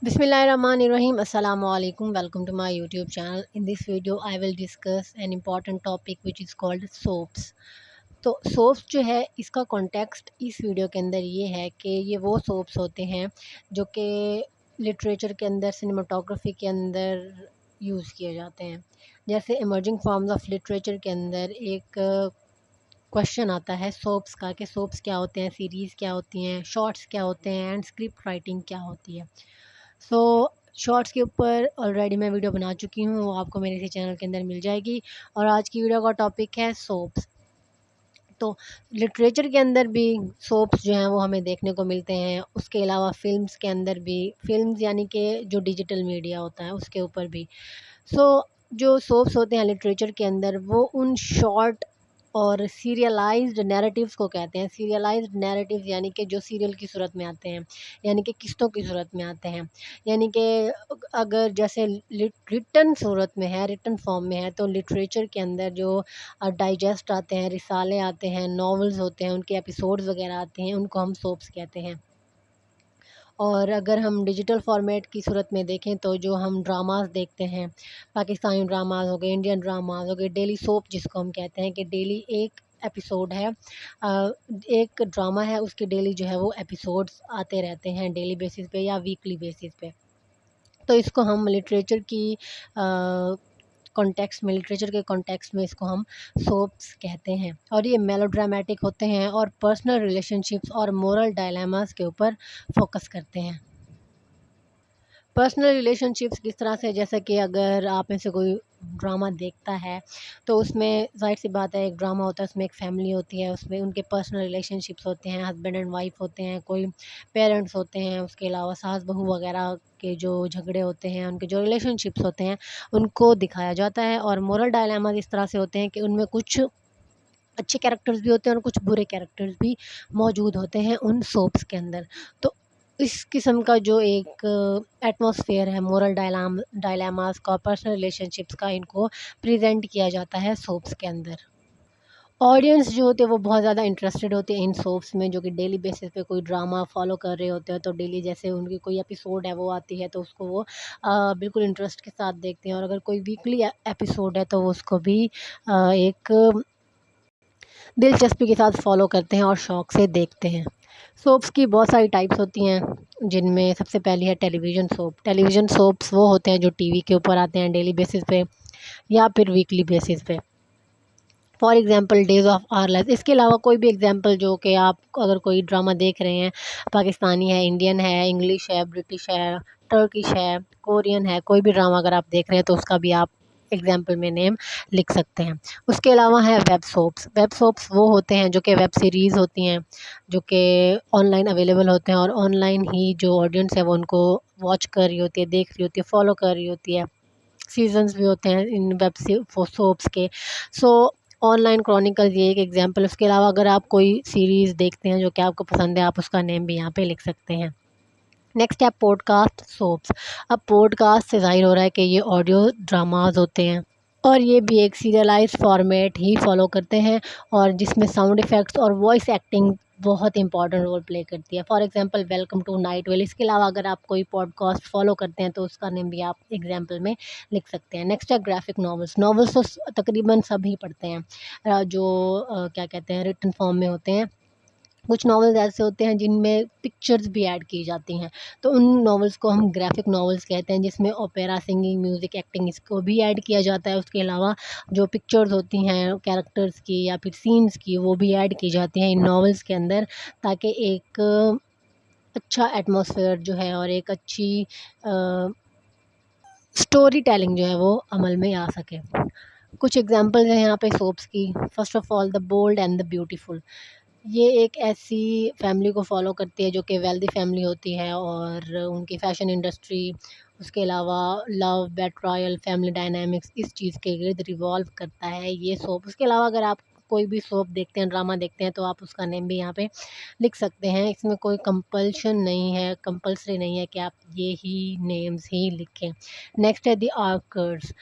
Bismillahirrahmanirrahim. Assalamu alaikum. Welcome to my YouTube channel. In this video, I will discuss an important topic which is called soaps. तो soaps जो है इसका context इस video के अंदर ये है कि ये वो सोप्स होते हैं जो कि लिटरेचर के अंदर सिनेमाटोग्राफी के अंदर यूज़ किए जाते हैं। जैसे इमर्जिंग फॉर्म्स ऑफ लिटरेचर के अंदर एक क्वेश्चन आता है सोप्स का कि सोप्स क्या होते हैं, सीरीज़ क्या होती हैं, शॉर्ट्स क्या होते हैं एंड स्क्रिप्ट राइटिंग क्या होती है। सो शॉर्ट्स के ऊपर ऑलरेडी मैं वीडियो बना चुकी हूँ, वो आपको मेरे इसी चैनल के अंदर मिल जाएगी। और आज की वीडियो का टॉपिक है सोप्स। तो लिटरेचर के अंदर भी सोप्स जो हैं वो हमें देखने को मिलते हैं। उसके अलावा फ़िल्म्स के अंदर भी, फ़िल्म्स यानी कि जो डिजिटल मीडिया होता है उसके ऊपर भी। सो जो सोप्स होते हैं लिटरेचर के अंदर वो उन शॉर्ट और सीरियलाइज्ड नैरेटिव्स को कहते हैं। सीरियलाइज्ड नैरेटिव्स यानी कि जो सीरियल की सूरत में आते हैं, यानी कि किस्तों की सूरत में आते हैं। यानी कि अगर जैसे रिटन सूरत में है, रिटन फॉर्म में है, तो लिटरेचर के अंदर जो डाइजेस्ट आते हैं, रिसाले आते हैं, नॉवेल्स होते हैं, उनके एपिसोड्स वगैरह आते हैं, उनको हम सोप्स कहते हैं। और अगर हम डिजिटल फ़ॉर्मेट की सूरत में देखें तो जो हम ड्रामास देखते हैं, पाकिस्तानी ड्रामास हो गए, इंडियन ड्रामास हो गए, डेली सोप जिसको हम कहते हैं कि डेली एक एपिसोड है, एक ड्रामा है, उसके डेली जो है वो एपिसोड्स आते रहते हैं डेली बेसिस पे या वीकली बेसिस पे। तो इसको हम लिटरेचर की कॉन्टेक्स्ट में, लिटरेचर के कॉन्टेक्स्ट में इसको हम सोप्स कहते हैं। और ये मेलोड्रामेटिक होते हैं और पर्सनल रिलेशनशिप्स और मोरल डायलेमास के ऊपर फोकस करते हैं। पर्सनल रिलेशनशिप्स किस तरह से, जैसा कि अगर आप में से कोई ड्रामा देखता है तो उसमें ज़ाहिर सी बात है, एक ड्रामा होता है उसमें एक फैमिली होती है, उसमें उनके पर्सनल रिलेशनशिप्स होते हैं, हस्बैंड एंड वाइफ होते हैं, कोई पेरेंट्स होते हैं, उसके अलावा सास बहू वगैरह के जो झगड़े होते हैं, उनके जो रिलेशनशिप्स होते हैं उनको दिखाया जाता है। और मोरल डायलेमास इस तरह से होते हैं कि उनमें कुछ अच्छे कैरेक्टर्स भी होते हैं और कुछ बुरे कैरेक्टर्स भी मौजूद होते हैं उन सोप्स के अंदर। तो इस किस्म का जो एक एटमॉस्फेयर है मोरल डायलेमास का, पर्सनल रिलेशनशिप्स का, इनको प्रेजेंट किया जाता है सोप्स के अंदर। ऑडियंस जो होती है वो बहुत ज़्यादा इंटरेस्टेड होती है इन सोप्स में, जो कि डेली बेसिस पे कोई ड्रामा फॉलो कर रहे होते हैं। तो डेली जैसे उनकी कोई एपिसोड है वो आती है तो उसको वो बिल्कुल इंटरेस्ट के साथ देखते हैं। और अगर कोई वीकली एपिसोड है तो वो उसको भी एक दिलचस्पी के साथ फॉलो करते हैं और शौक़ से देखते हैं। सोप्स की बहुत सारी टाइप्स होती हैं, जिनमें सबसे पहली है टेलीविज़न सोप। टेलीविज़न सोप्स वो होते हैं जो टीवी के ऊपर आते हैं डेली बेसिस पे या फिर वीकली बेसिस पे। For example days of our life. इसके अलावा कोई भी एग्ज़ाम्पल जो कि आप अगर कोई ड्रामा देख रहे हैं, पाकिस्तानी है, इंडियन है, इंग्लिश है, ब्रिटिश है, टर्किश है, कोरियन है, कोई भी ड्रामा अगर आप देख रहे हैं तो उसका भी आप एग्ज़ाम्पल में नेम लिख सकते हैं। उसके अलावा है वेब सोप्स। वेब सोप्स वो होते हैं जो कि वेब सीरीज़ होती हैं, जो कि ऑनलाइन अवेलेबल होते हैं और ऑनलाइन ही जो ऑडियंस है वो उनको वॉच कर रही होती है, देख रही होती है, फॉलो कर रही होती है। सीज़न्स भी होते हैं इन वेब सोप्स के। सो ऑनलाइन क्रॉनिकल्स ये एक एग्जांपल है। उसके अलावा अगर आप कोई सीरीज़ देखते हैं जो कि आपको पसंद है, आप उसका नेम भी यहाँ पे लिख सकते हैं। नेक्स्ट है पॉडकास्ट सोप्स। अब पॉडकास्ट से ज़ाहिर हो रहा है कि ये ऑडियो ड्रामास होते हैं और ये भी एक सीरियलाइज्ड फॉर्मेट ही फॉलो करते हैं और जिसमें साउंड इफ़ेक्ट्स और वॉइस एक्टिंग बहुत इंपॉर्टेंट रोल प्ले करती है। For example welcome to Night Vale. इसके अलावा अगर आप कोई पॉडकास्ट फॉलो करते हैं तो उसका नेम भी आप एग्जांपल में लिख सकते हैं। नेक्स्ट है ग्राफिक नॉवेल्स। नॉवेल्स तो तकरीबन सभी पढ़ते हैं, जो क्या कहते हैं, रिटन फॉर्म में होते हैं। कुछ नॉवेल्स ऐसे होते हैं जिनमें पिक्चर्स भी ऐड की जाती हैं, तो उन नॉवेल्स को हम ग्राफिक नॉवेल्स कहते हैं, जिसमें ओपेरा, सिंगिंग, म्यूज़िक, एक्टिंग इसको भी ऐड किया जाता है। उसके अलावा जो पिक्चर्स होती हैं कैरेक्टर्स की या फिर सीन्स की, वो भी ऐड की जाती हैं इन नॉवेल्स के अंदर, ताकि एक अच्छा एटमॉस्फेयर जो है और एक अच्छी स्टोरी टेलिंग जो है वो अमल में आ सके। कुछ एग्जांपल्स हैं यहाँ पे सोप्स की। First of all the bold and the beautiful. ये एक ऐसी फैमिली को फॉलो करती है जो कि वेल्दी फैमिली होती है और उनकी फ़ैशन इंडस्ट्री, उसके अलावा लव, बेट्रायल, फैमिली डायनामिक्स इस चीज़ के इर्द रिवॉल्व करता है ये सोप। उसके अलावा अगर आप कोई भी सोप देखते हैं, ड्रामा देखते हैं, तो आप उसका नेम भी यहाँ पे लिख सकते हैं। इसमें कोई कंपल्शन नहीं है, कंपल्सरी नहीं है कि आप ये ही नेम्स ही लिखें। नेक्स्ट है द आर्कर्स।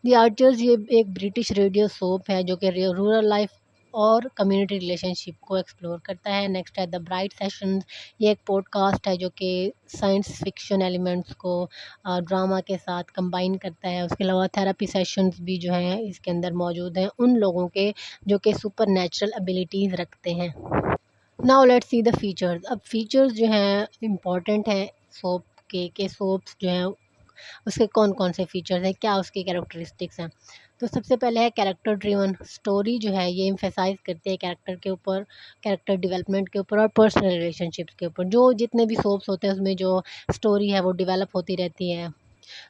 द आर्चर्स ये एक ब्रिटिश रेडियो सोप है जो कि रूरल लाइफ और कम्युनिटी रिलेशनशिप को एक्सप्लोर करता है। नेक्स्ट है द ब्राइट सेशंस, ये एक पॉडकास्ट है जो कि साइंस फिक्शन एलिमेंट्स को ड्रामा के साथ कंबाइन करता है। उसके अलावा थेरेपी सेशंस भी जो हैं इसके अंदर मौजूद हैं उन लोगों के जो कि सुपर नेचुरल एबिलिटीज़ रखते हैं। Now let's see the features. अब फीचर्स जो हैं इम्पॉर्टेंट हैं सोप के सोप्स जो हैं उसके कौन कौन से फीचर्स हैं, क्या उसकी कैरेक्टरिस्टिक्स हैं। तो सबसे पहले है कैरेक्टर ड्रिवन स्टोरी, जो है ये एम्फेसाइज करती है कैरेक्टर के ऊपर, कैरेक्टर डेवलपमेंट के ऊपर और पर्सनल रिलेशनशिप्स के ऊपर। जो जितने भी सोप्स होते हैं उसमें जो स्टोरी है वो डेवलप होती रहती है।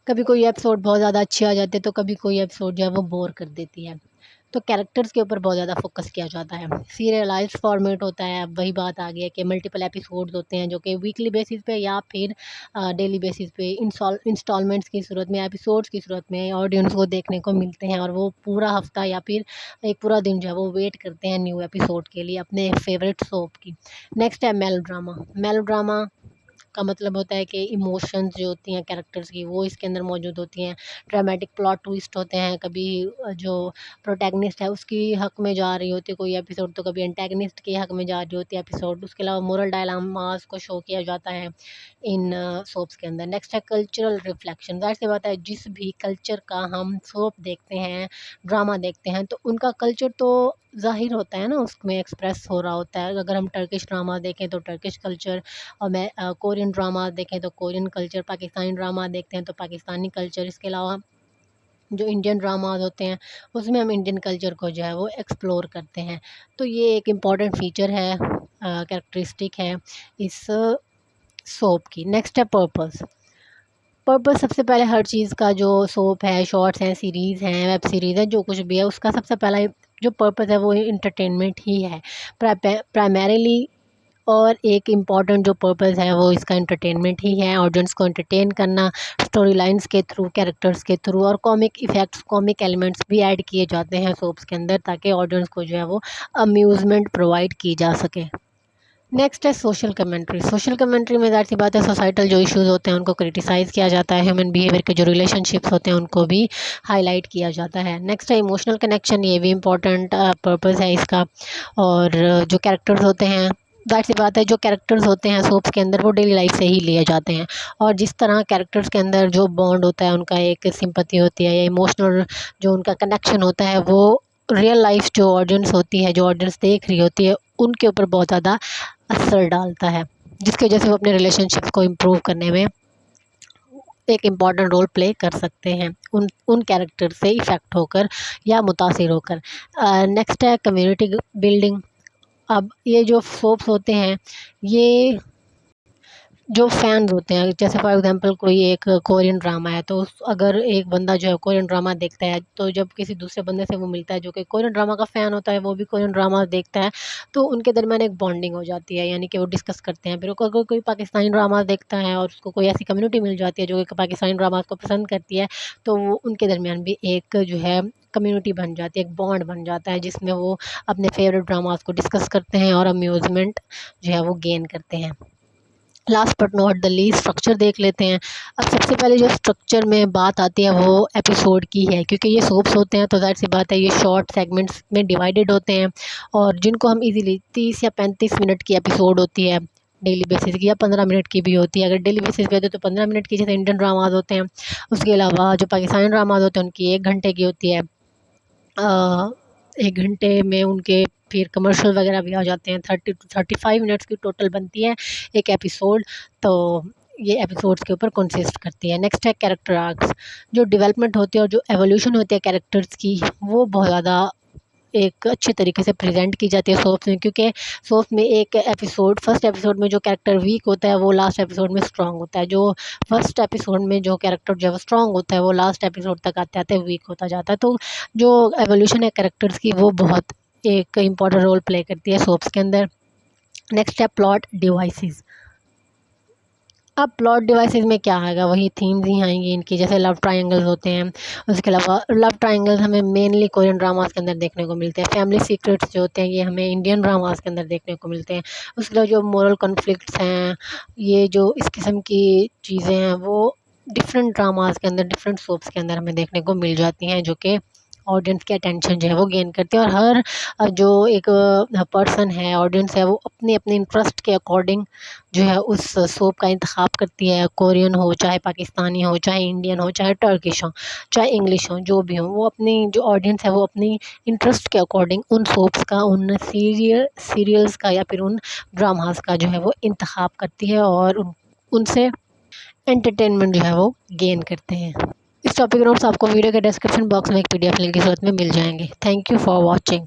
कभी कोई एपिसोड बहुत ज़्यादा अच्छे आ जाते हैं तो कभी कोई एपिसोड जो है वो बोर कर देती है। तो कैरेक्टर्स के ऊपर बहुत ज़्यादा फोकस किया जाता है। सीरियलाइज्ड फॉर्मेट होता है। अब वही बात आ गई है कि मल्टीपल एपिसोड्स होते हैं जो कि वीकली बेसिस पे या फिर डेली बेसिस पे इंस्टॉलमेंट्स की सूरत में, एपिसोड्स की सूरत में ऑडियंस को देखने को मिलते हैं और वो पूरा हफ्ता या फिर एक पूरा दिन जो है वो वेट करते हैं न्यू एपिसोड के लिए अपने फेवरेट सोप की। नेक्स्ट है मेलोड्रामा। मेलोड्रामा का मतलब होता है कि इमोशंस जो होती हैं कैरेक्टर्स की वो इसके अंदर मौजूद होती हैं। ड्रामेटिक प्लॉट ट्विस्ट होते हैं, कभी जो प्रोटैगनिस्ट है उसकी हक में जा रही होती है कोई एपिसोड तो कभी एंटैगनिस्ट के हक में जा रही होती है एपिसोड। उसके अलावा मोरल डायलामास को शो किया जाता है इन सोप्स के अंदर। नेक्स्ट है कल्चरल रिफ्लेक्शन। ज़ाहिर सी बात है जिस भी कल्चर का हम सोप देखते हैं, ड्रामा देखते हैं, तो उनका कल्चर तो ज़ाहिर होता है ना, उसमें एक्सप्रेस हो रहा होता है। अगर हम टर्किश ड्रामा देखें तो टर्किश कल्चर, और मैं कोरियन ड्रामा देखें तो कोरियन कल्चर, पाकिस्तानी ड्रामा देखते हैं तो पाकिस्तानी कल्चर। इसके अलावा जो इंडियन ड्रामाज होते हैं उसमें हम इंडियन कल्चर को जो है वो एक्सप्लोर करते हैं। तो ये एक इम्पॉर्टेंट फ़ीचर है, कैरेक्टरिस्टिक है इस सोप की। नेक्स्ट है पर्पस। पर्पस सबसे पहले हर चीज़ का, जो सोप है, शॉर्ट्स हैं, सीरीज़ हैं, वेब सीरीज़ है, जो कुछ भी है उसका सबसे पहला जो पर्पस है वो इंटरटेनमेंट ही है प्राइमरीली। और एक इम्पॉर्टेंट जो पर्पस है वो इसका एंटरटेनमेंट ही है, ऑडियंस को एंटरटेन करना स्टोरी लाइन्स के थ्रू, कैरेक्टर्स के थ्रू, और कॉमिक इफ़ेक्ट्स, कॉमिक एलिमेंट्स भी ऐड किए जाते हैं सोप्स के अंदर ताकि ऑडियंस को जो है वो अम्यूज़मेंट प्रोवाइड की जा सके। नेक्स्ट है सोशल कमेंट्री। सोशल कमेंट्री में ज़ाहिर सी बात है सोसाइटल जो इश्यूज़ होते हैं उनको क्रिटिसाइज़ किया जाता है, ह्यूमन बिहेवियर के जो रिलेशनशिप्स होते हैं उनको भी हाईलाइट किया जाता है। नेक्स्ट है इमोशनल कनेक्शन, ये भी इम्पोर्टेंट पर्पस है इसका। और जो कैरेक्टर्स होते हैं, ज़ाहिर सी बात है जो कैरेक्टर्स होते हैं सोप्स के अंदर वो डेली लाइफ से ही लिए जाते हैं, और जिस तरह कैरेक्टर्स के अंदर जो बॉन्ड होता है, उनका एक सिंपैथी होती है या इमोशनल जो उनका कनेक्शन होता है, वो रियल लाइफ जो ऑडियंस होती है, जो ऑडियंस देख रही होती है, उनके ऊपर बहुत ज़्यादा असर डालता है, जिसकी वजह से वो अपने रिलेशनशिप को इम्प्रूव करने में एक इम्पॉर्टेंट रोल प्ले कर सकते हैं उन उन कैरेक्टर से इफ़ेक्ट होकर या मुतासिर होकर। नेक्स्ट है कम्युनिटी बिल्डिंग। अब ये जो सोप्स होते हैं, ये जो फैन्स होते हैं, जैसे फॉर एग्जांपल कोई एक कोरियन ड्रामा है, तो अगर एक बंदा जो है कोरियन ड्रामा देखता है, तो जब किसी दूसरे बंदे से वो मिलता है जो कि कोरियन ड्रामा का फ़ैन होता है, वो भी कोरियन ड्रामा देखता है, तो उनके दरमियान एक बॉन्डिंग हो जाती है, यानी कि वो डिस्कस करते हैं। फिर अगर कोई पाकिस्तानी ड्रामा देखता है और उसको कोई ऐसी कम्युनिटी मिल जाती है जो कि पाकिस्तानी ड्रामास को पसंद करती है, तो वो उनके दरमियान भी एक जो है कम्युनिटी बन जाती है, एक बॉन्ड बन जाता है, जिसमें वो अपने फेवरेट ड्रामास को डिस्कस करते हैं और अम्यूज़मेंट जो है वो गेन करते हैं। Last but not the least structure देख लेते हैं। अब सबसे पहले जो स्ट्रक्चर में बात आती है वो एपिसोड की है, क्योंकि ये सोप्स होते हैं तो ज़ाहिर सी बात है ये शॉर्ट सेगमेंट्स में डिवाइडेड होते हैं, और जिनको हम इजीली 30 या 35 मिनट की एपिसोड होती है डेली बेसिस की, या 15 मिनट की भी होती है। अगर डेली बेसिस पे होती है तो 15 मिनट की, जैसे इंडियन ड्रामाज होते हैं। उसके अलावा जो पाकिस्तानी ड्रामाज होते हैं उनकी 1 घंटे की होती है। 1 घंटे में उनके फिर कमर्शियल वगैरह भी आ जाते हैं। 30 टू 35 मिनट्स की टोटल बनती है एक एपिसोड। तो ये एपिसोड्स के ऊपर कंसिस्ट करती है। नेक्स्ट है कैरेक्टर आर्क्स। जो डेवलपमेंट होती है और जो एवोल्यूशन होती है कैरेक्टर्स की, वो बहुत ज़्यादा एक अच्छे तरीके से प्रेजेंट की जाती है सोप्स में, क्योंकि सोप्स में एक एपिसोड, फर्स्ट एपिसोड में जो कैरेक्टर वीक होता है वो लास्ट एपिसोड में स्ट्रांग होता है। जो फर्स्ट एपिसोड में जो कैरेक्टर जो है वो स्ट्रांग होता है वो लास्ट एपिसोड तक आते आते वीक होता जाता है। तो जो एवोल्यूशन है कैरेक्टर्स की वो बहुत एक इम्पॉर्टेंट रोल प्ले करती है सोप्स के अंदर। नेक्स्ट है प्लॉट डिवाइसेस। अब प्लॉट डिवाइसेस में क्या आएगा, वही थीम्स ही आएंगी इनकी, जैसे लव ट्रायंगल्स होते हैं। उसके अलावा लव ट्रायंगल्स हमें मेनली कोरियन ड्रामास के अंदर देखने को मिलते हैं। फैमिली सीक्रेट्स जो होते हैं ये हमें इंडियन ड्रामास के अंदर देखने को मिलते हैं। उसके अलावा जो मोरल कॉन्फ्लिक्ट्स हैं, ये जो इस किस्म की चीज़ें हैं वो डिफरेंट ड्रामास के अंदर, डिफरेंट सोप्स के अंदर हमें देखने को मिल जाती हैं, जो कि ऑडियंस की अटेंशन जो है वो गेन करती है। और हर जो एक पर्सन है, ऑडियंस है, वो अपने अपने इंटरेस्ट के अकॉर्डिंग जो है उस सोप का इंतखाब करती है। कोरियन हो, चाहे पाकिस्तानी हो, चाहे इंडियन हो, चाहे टर्किश हो, चाहे इंग्लिश हो, जो भी हो, वो अपनी जो ऑडियंस है वो अपनी इंटरेस्ट के अकॉर्डिंग उन सोप्स का, उन सीरियल्स का या फिर उन ड्रामास का जो है वो इंतखाब करती है और उनसे एंटरटेनमेंट जो है वो गेन करते हैं। इस टॉपिक नोट्स आपको वीडियो के डिस्क्रिप्शन बॉक्स में एक पीडीएफ लिंक की सूरत में मिल जाएंगे। Thank you for watching.